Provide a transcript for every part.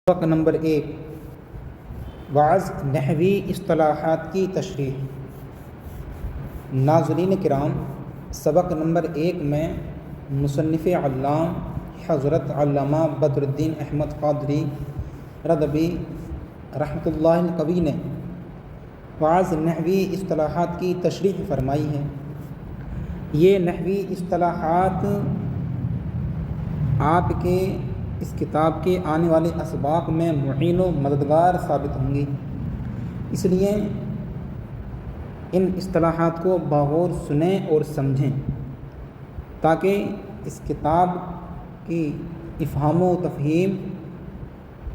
سبق نمبر 1 بعض نحوی اصطلاحات کی تشریح۔ ناظرین کرام، سبق نمبر 1 میں مصنف علام حضرت علامہ بدر الدین احمد قادری رضوی رحمۃ اللہ القوی نے بعض نحوی اصطلاحات کی تشریح فرمائی ہے۔ یہ نحوی اصطلاحات آپ کے اس کتاب کے آنے والے اسباق میں معین و مددگار ثابت ہوں گی، اس لیے ان اصطلاحات کو بغور سنیں اور سمجھیں تاکہ اس کتاب کی افہام و تفہیم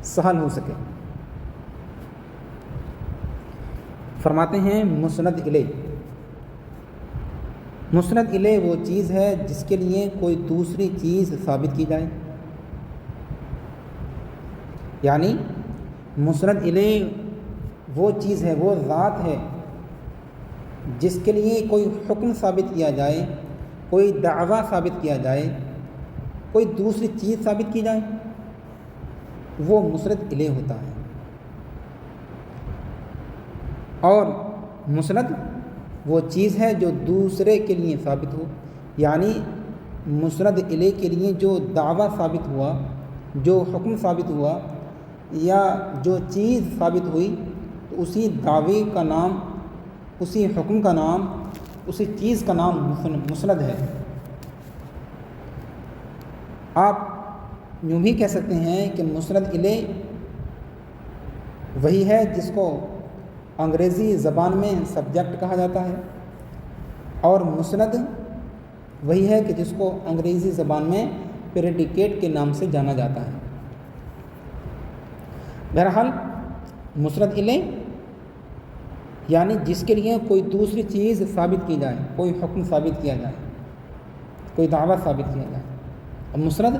سہل ہو سکے۔ فرماتے ہیں مسند الیہ۔ مسند الیہ وہ چیز ہے جس کے لیے کوئی دوسری چیز ثابت کی جائے، یعنی مسند الیہ وہ چیز ہے، وہ ذات ہے جس کے لیے کوئی حکم ثابت کیا جائے، کوئی دعویٰ ثابت کیا جائے، کوئی دوسری چیز ثابت کی جائے، وہ مسند الیہ ہوتا ہے۔ اور مسند وہ چیز ہے جو دوسرے کے لیے ثابت ہو، یعنی مسند الیہ کے لیے جو دعویٰ ثابت ہوا، جو حکم ثابت ہوا یا جو چیز ثابت ہوئی، تو اسی دعوے کا نام، اسی حکم کا نام، اسی چیز کا نام مسند ہے۔ آپ یوں بھی کہہ سکتے ہیں کہ مسند الیہ وہی ہے جس کو انگریزی زبان میں سبجیکٹ کہا جاتا ہے، اور مسند وہی ہے کہ جس کو انگریزی زبان میں پریڈیکیٹ کے نام سے جانا جاتا ہے۔ بہرحال مسند الیہ یعنی جس کے لیے کوئی دوسری چیز ثابت کی جائے، کوئی حکم ثابت کیا جائے، کوئی دعویٰ ثابت کیا جائے، اور مسند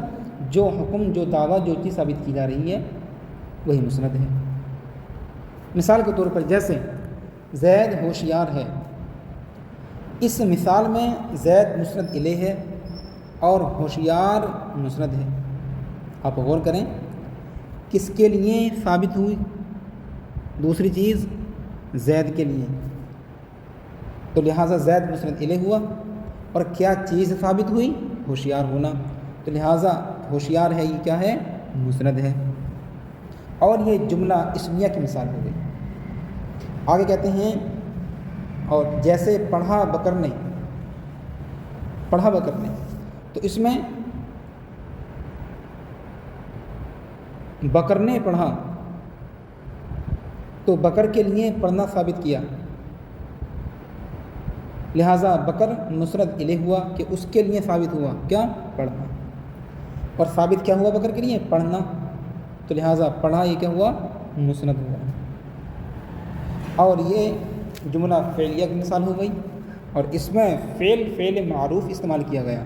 جو حکم، جو دعویٰ، جو چیز ثابت کی جا رہی ہے وہی مسند ہے۔ مثال کے طور پر جیسے زید ہوشیار ہے، اس مثال میں زید مسند الیہ ہے اور ہوشیار مسند ہے۔ آپ غور کریں، کس کے لیے ثابت ہوئی دوسری چیز؟ زید کے لیے، تو لہٰذا زید مسند الیہ ہوا۔ اور کیا چیز ثابت ہوئی؟ ہوشیار ہونا، تو لہٰذا ہوشیار ہے، یہ کیا ہے؟ مسند ہے۔ اور یہ جملہ اسمیہ کی مثال ہو گئی۔ آگے کہتے ہیں اور جیسے پڑھا بکر نے، پڑھا بکر نے، تو اس میں بکر نے پڑھا، تو بکر کے لیے پڑھنا ثابت کیا، لہٰذا بکر مسند الیہ ہوا کہ اس کے لیے ثابت ہوا کیا؟ پڑھنا۔ اور ثابت کیا ہوا بکر کے لیے؟ پڑھنا، تو لہٰذا پڑھا یہ کیا ہوا؟ مسند ہوا۔ اور یہ جملہ فعلیہ کی مثال ہو گئی، اور اس میں فعل معروف استعمال کیا گیا۔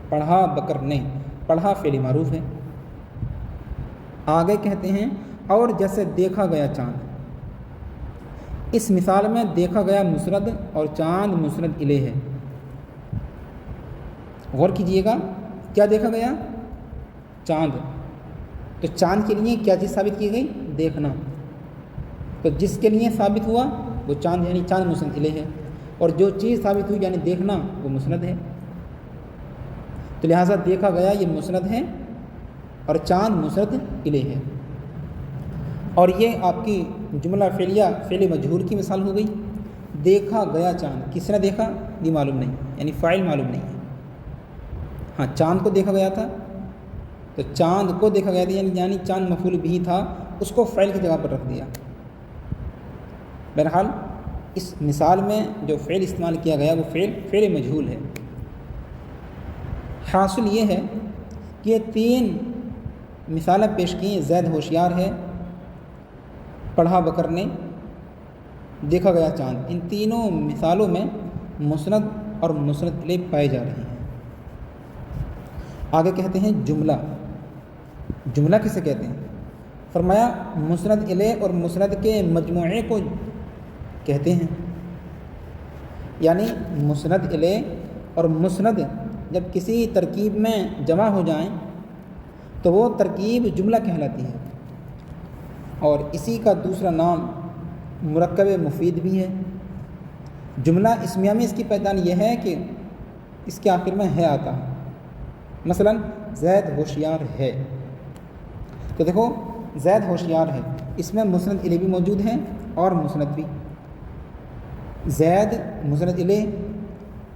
پڑھا بکر نے، پڑھا فعل معروف ہے۔ آگے کہتے ہیں اور جیسے دیکھا گیا چاند، اس مثال میں دیکھا گیا مسند اور چاند مسند الیہ ہے۔ غور کیجئے گا، کیا دیکھا گیا؟ چاند، تو چاند کے لیے کیا چیز ثابت کی گئی؟ دیکھنا، تو جس کے لیے ثابت ہوا وہ چاند، یعنی چاند مسند الیہ ہے، اور جو چیز ثابت ہوئی یعنی دیکھنا وہ مسند ہے، تو لہٰذا دیکھا گیا یہ مسند ہے اور چاند مسند الیہ ہے۔ اور یہ آپ کی جملہ فعلیہ فعل مجہول کی مثال ہو گئی۔ دیکھا گیا چاند، کس نے دیکھا یہ معلوم نہیں، یعنی فاعل معلوم نہیں ہے۔ ہاں، چاند کو دیکھا گیا تھا، تو چاند کو دیکھا گیا تھا یعنی چاند مفعول بھی تھا، اس کو فاعل کی جگہ پر رکھ دیا۔ بہرحال اس مثال میں جو فعل استعمال کیا گیا وہ فعل مجہول ہے۔ حاصل یہ ہے کہ یہ 3 مثالیں پیش کی، زید ہوشیار ہے، پڑھا بکر نے، دیکھا گیا چاند، ان تینوں مثالوں میں مسند اور مسند الیہ پائے جا رہے ہیں۔ آگے کہتے ہیں جملہ۔ جملہ کسے کہتے ہیں؟ فرمایا مسند الیہ اور مسند کے مجموعے کو کہتے ہیں، یعنی مسند الیہ اور مسند جب کسی ترکیب میں جمع ہو جائیں تو وہ ترکیب جملہ کہلاتی ہے۔ اور اسی کا دوسرا نام مرکب مفید بھی ہے۔ جملہ اسمیہ میں اس کی پہچان یہ ہے کہ اس کے آخر میں ہے آتا ہے۔ مثلا زید ہوشیار ہے، تو دیکھو زید ہوشیار ہے، اس میں مسند الیہ بھی موجود ہے اور مسند بھی۔ زید مسند الیہ،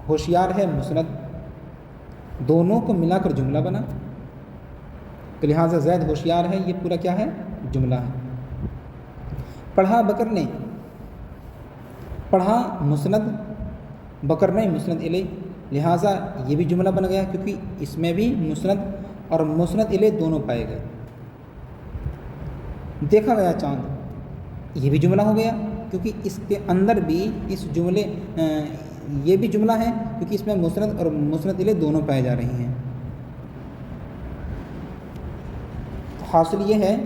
ہوشیار ہے مسند، دونوں کو ملا کر جملہ بنا، تو لہٰذا زید ہوشیار ہے، یہ پورا کیا ہے؟ جملہ ہے۔ پڑھا بکر نے، پڑھا مسند، بکر نے مسند الیہ، لہٰذا یہ بھی جملہ بن گیا کیونکہ اس میں بھی مسند اور مسند الیہ دونوں پائے گئے۔ دیکھا گیا چاند، یہ بھی جملہ ہو گیا کیونکہ اس کے اندر بھی اس جملے یہ بھی جملہ ہے کیونکہ اس میں مسند اور مسند الیہ دونوں پائے جا رہی ہیں۔ حاصل یہ ہے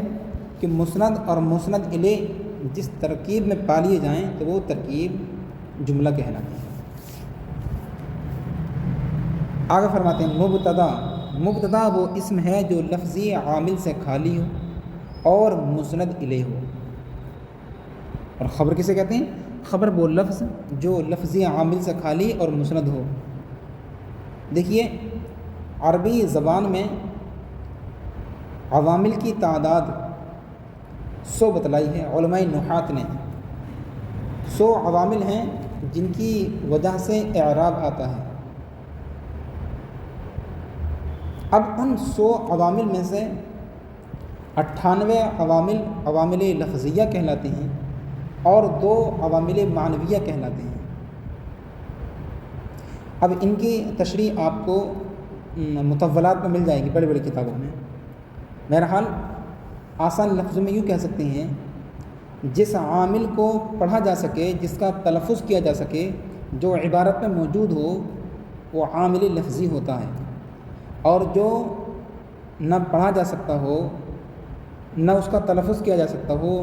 کہ مسند اور مسند الیہ جس ترکیب میں پا لیے جائیں تو وہ ترکیب جملہ کہلاتی ہے۔ آگے فرماتے ہیں مبتدا، مبتدا وہ اسم ہے جو لفظی عامل سے خالی ہو اور مسند الیہ ہو۔ اور خبر کسے کہتے ہیں؟ خبر وہ لفظ جو لفظی عامل سے خالی اور مسند ہو۔ دیکھیے عربی زبان میں عوامل کی تعداد 100 بتلائی ہے علماء نحات نے۔ 100 عوامل ہیں جن کی وجہ سے اعراب آتا ہے۔ اب ان 100 عوامل میں سے 98 عوامل عوامل لفظیہ کہلاتے ہیں اور 2 عوامل معنویہ کہلاتے ہیں۔ اب ان کی تشریح آپ کو مطولات میں مل جائے گی، بڑی بڑی کتابوں میں۔ بہرحال آسان لفظوں میں یوں کہہ سکتے ہیں، جس عامل کو پڑھا جا سکے، جس کا تلفظ کیا جا سکے، جو عبارت میں موجود ہو، وہ عامل لفظی ہوتا ہے، اور جو نہ پڑھا جا سکتا ہو، نہ اس کا تلفظ کیا جا سکتا ہو،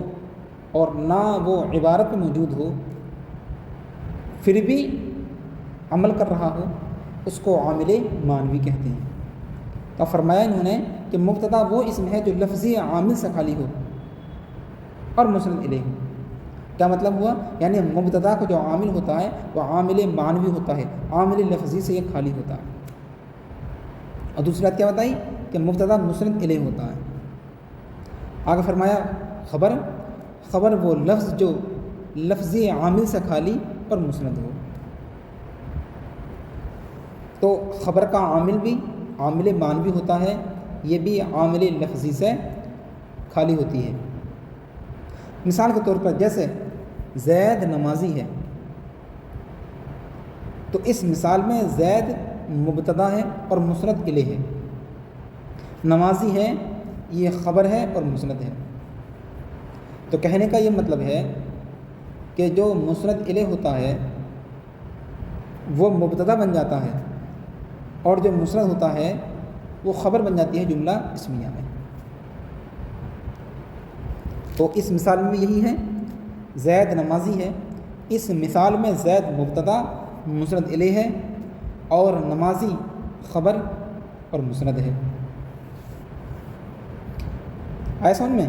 اور نہ وہ عبارت میں موجود ہو، پھر بھی عمل کر رہا ہو، اس کو عامل معنوی کہتے ہیں۔ تو فرمایا انہوں نے کہ مبتدا وہ اسم ہے جو لفظی عامل سے خالی ہو اور مسند الیہ ہو۔ کیا مطلب ہوا؟ یعنی مبتدا کو جو عامل ہوتا ہے وہ عامل معنوی ہوتا ہے، عامل لفظی سے یہ خالی ہوتا ہے۔ اور دوسری بات کیا بتائی کہ مبتدا مسند الیہ ہوتا ہے۔ آگے فرمایا خبر، خبر وہ لفظ جو لفظی عامل سے خالی اور مسند ہو۔ تو خبر کا عامل بھی عامل معنوی ہوتا ہے، یہ بھی عامل لفظی سے خالی ہوتی ہے۔ مثال کے طور پر جیسے زید نمازی ہے، تو اس مثال میں زید مبتدا ہے اور مسند الیہ ہے، نمازی ہے یہ خبر ہے اور مسند ہے۔ تو کہنے کا یہ مطلب ہے کہ جو مسند الیہ ہوتا ہے وہ مبتدا بن جاتا ہے، اور جو مسند ہوتا ہے وہ خبر بن جاتی ہے جملہ اسمیہ میں۔ تو اس مثال میں یہی ہے، زید نمازی ہے، اس مثال میں زید مبتدا مسند الیہ ہے اور نمازی خبر اور مسند ہے۔ آیا سمجھ میں؟